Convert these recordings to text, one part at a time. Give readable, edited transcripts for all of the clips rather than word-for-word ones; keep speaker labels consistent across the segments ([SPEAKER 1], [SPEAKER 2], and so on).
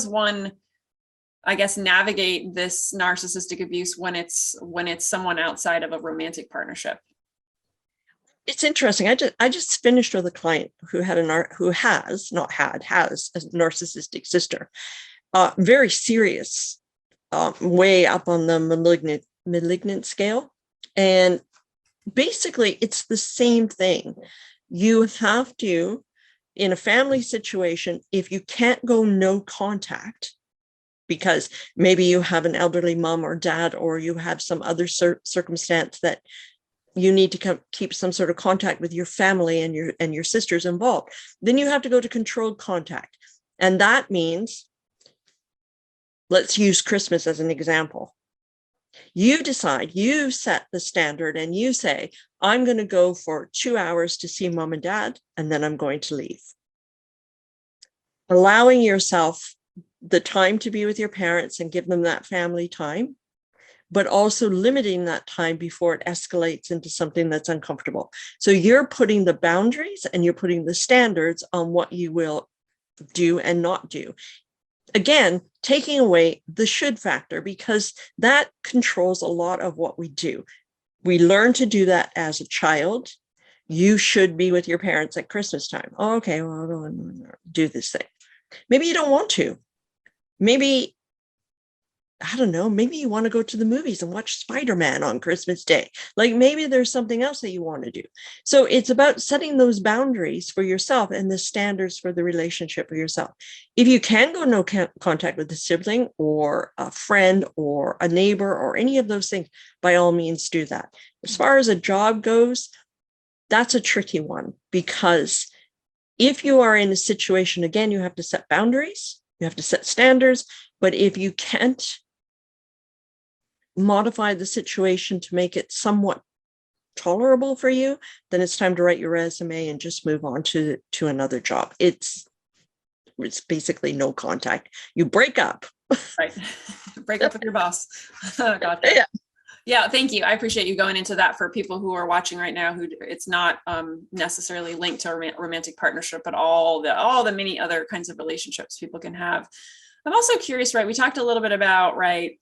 [SPEAKER 1] one, I guess, navigate this narcissistic abuse when it's someone outside of a romantic partnership?
[SPEAKER 2] It's interesting. I just finished with a client who has a narcissistic sister, very serious, way up on the malignant scale. And basically it's the same thing. You have to, in a family situation, if you can't go no contact, because maybe you have an elderly mom or dad, or you have some other circumstance that you need to keep some sort of contact with your family and your sisters involved, then you have to go to controlled contact. And that means, let's use Christmas as an example. You decide, you set the standard and you say, I'm going to go for 2 hours to see mom and dad, and then I'm going to leave. Allowing yourself the time to be with your parents and give them that family time, but also limiting that time before it escalates into something that's uncomfortable. So you're putting the boundaries and you're putting the standards on what you will do and not do. Again, taking away the should factor, because that controls a lot of what we do. We learn to do that as a child. You should be with your parents at Christmas time. Oh, okay, well, I'll go and do this thing. Maybe you don't want to. Maybe, I don't know, maybe you want to go to the movies and watch Spider-Man on Christmas Day. Like maybe there's something else that you want to do. So it's about setting those boundaries for yourself and the standards for the relationship for yourself. If you can go no contact with a sibling or a friend or a neighbor or any of those things, by all means do that. As far as a job goes, that's a tricky one, because if you are in a situation, again, you have to set boundaries, you have to set standards, but if you can't modify the situation to make it somewhat tolerable for you, then it's time to write your resume and just move on to another job. It's basically no contact. You break up.
[SPEAKER 1] Right. Break up with your boss. Gotcha. Yeah. Yeah, thank you. I appreciate you going into that for people who are watching right now, who it's not necessarily linked to a romantic partnership, but all the many other kinds of relationships people can have. I'm also curious, right? We talked a little bit about, right,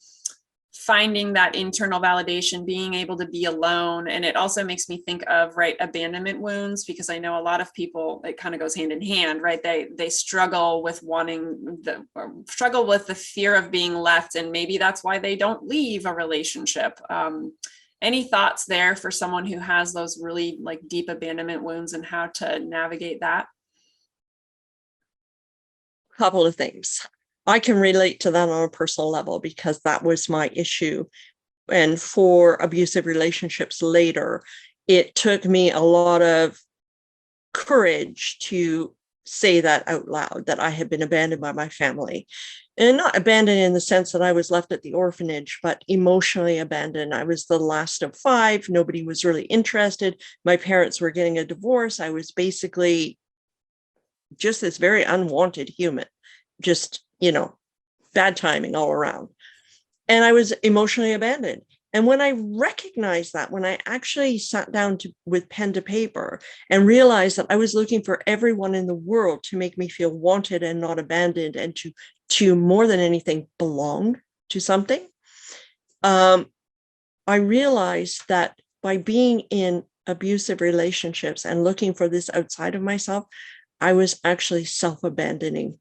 [SPEAKER 1] finding that internal validation, being able to be alone. And it also makes me think of, right, abandonment wounds, because I know a lot of people, it kind of goes hand in hand, right? They struggle with struggle with the fear of being left. And maybe that's why they don't leave a relationship. Any thoughts there for someone who has those really like deep abandonment wounds and how to navigate that?
[SPEAKER 2] Couple of things. I can relate to that on a personal level because that was my issue. And for abusive relationships later, it took me a lot of courage to say that out loud, that I had been abandoned by my family. And not abandoned in the sense that I was left at the orphanage, but emotionally abandoned. I was the last of 5. Nobody was really interested. My parents were getting a divorce. I was basically just this very unwanted human. Just, bad timing all around. And I was emotionally abandoned. And when I recognized that, when I actually sat down with pen to paper and realized that I was looking for everyone in the world to make me feel wanted and not abandoned, and to more than anything belong to something, I realized that by being in abusive relationships and looking for this outside of myself, I was actually self-abandoning.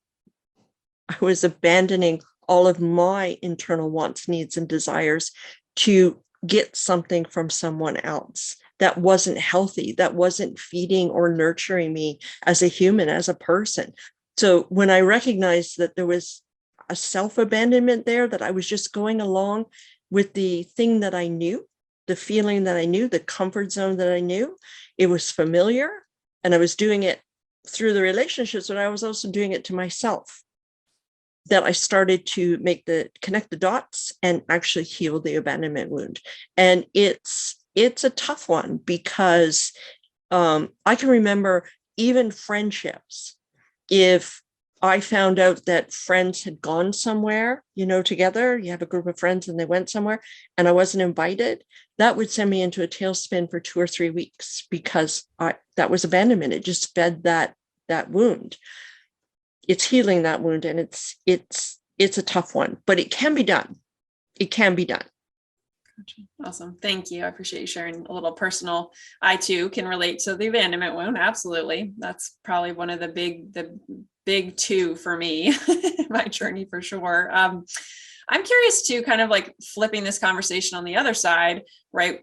[SPEAKER 2] I was abandoning all of my internal wants, needs, and desires to get something from someone else that wasn't healthy, that wasn't feeding or nurturing me as a human, as a person. So when I recognized that there was a self-abandonment there, that I was just going along with the thing that I knew, the feeling that I knew, the comfort zone that I knew, it was familiar, and I was doing it through the relationships, but I was also doing it to myself, that I started to connect the dots and actually heal the abandonment wound. And it's a tough one, because I can remember even friendships. If I found out that friends had gone somewhere, together, you have a group of friends and they went somewhere and I wasn't invited, that would send me into a tailspin for 2 or 3 weeks, because that was abandonment. It just fed that wound. it's healing that wound, and it's a tough one, but it can be done. It can be done.
[SPEAKER 1] Awesome. Thank you. I appreciate you sharing a little personal. I too can relate to the abandonment wound. Absolutely. That's probably one of the big two for me, my journey for sure. I'm curious too, kind of like flipping this conversation on the other side, right?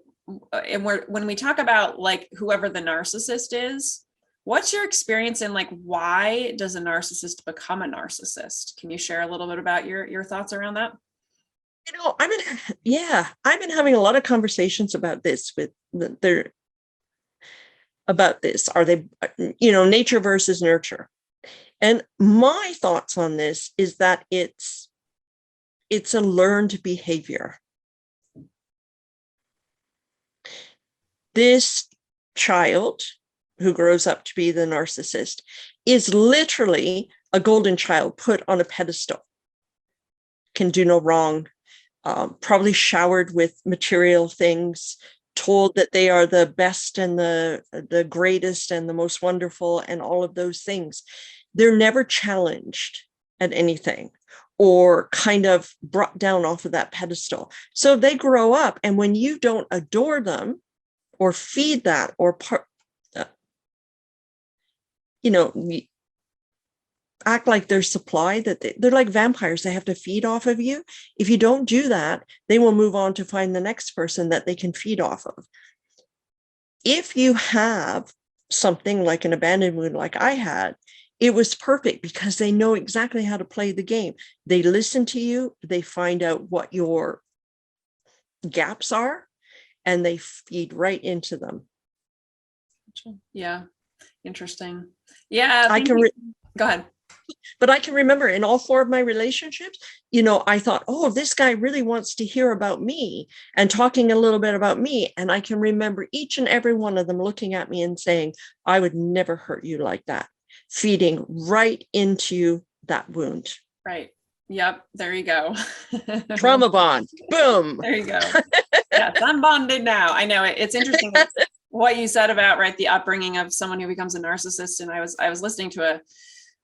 [SPEAKER 1] And when we talk about like whoever the narcissist is, what's your experience in like, why does a narcissist become a narcissist? Can you share a little bit about your thoughts around that?
[SPEAKER 2] I've been having a lot of conversations about this with about this. Are they, nature versus nurture? And my thoughts on this is that it's a learned behavior. This child who grows up to be the narcissist is literally a golden child put on a pedestal, can do no wrong, probably showered with material things, told that they are the best and the greatest and the most wonderful and all of those things. They're never challenged at anything or kind of brought down off of that pedestal. So they grow up, and when you don't adore them or feed that or act like they're supply, that they're like vampires, they have to feed off of you. If you don't do that, they will move on to find the next person that they can feed off of. If you have something like an abandoned wound like I had, it was perfect because they know exactly how to play the game. They listen to you, they find out what your gaps are, and they feed right into them.
[SPEAKER 1] Yeah. Interesting. Yeah. Go ahead.
[SPEAKER 2] But I can remember in all 4 of my relationships, I thought, oh, this guy really wants to hear about me and talking a little bit about me. And I can remember each and every one of them looking at me and saying, I would never hurt you like that, feeding right into that wound.
[SPEAKER 1] Right. Yep. There you go.
[SPEAKER 2] Trauma bond. Boom.
[SPEAKER 1] There you go. Yes, I'm bonded now. I know it's interesting what you said about, right, the upbringing of someone who becomes a narcissist. And I was listening to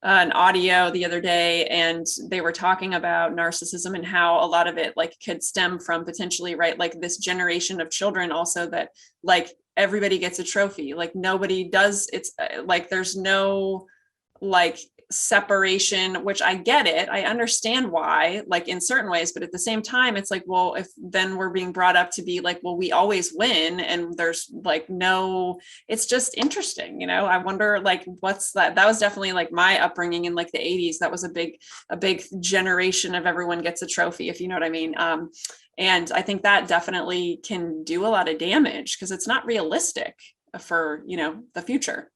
[SPEAKER 1] an audio the other day, and they were talking about narcissism and how a lot of it like could stem from potentially, right, like this generation of children also, that like everybody gets a trophy, like nobody does. It's like there's no like separation, which I get it. I understand why, like in certain ways, but at the same time, it's like, well, if then we're being brought up to be like, well, we always win, and there's like no, it's just interesting, I wonder like what's that was definitely like my upbringing in like the 80s. That was a big generation of everyone gets a trophy, if you know what I mean. And I think that definitely can do a lot of damage because it's not realistic for the future.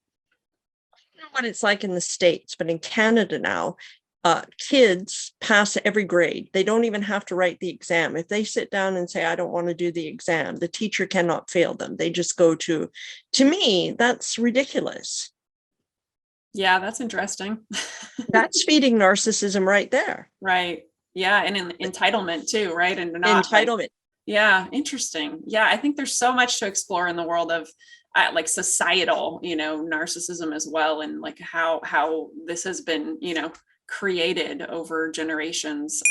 [SPEAKER 2] What it's like in the States, but in Canada now, kids pass every grade. They don't even have to write the exam. If they sit down and say, I don't want to do the exam, the teacher cannot fail them. They just go to me, that's ridiculous.
[SPEAKER 1] Yeah, that's interesting.
[SPEAKER 2] That's feeding narcissism right there.
[SPEAKER 1] Right. Yeah. And entitlement too, right? And
[SPEAKER 2] entitlement.
[SPEAKER 1] Yeah. Interesting. Yeah. I think there's so much to explore in the world of like societal, narcissism as well. And like how this has been, created over generations.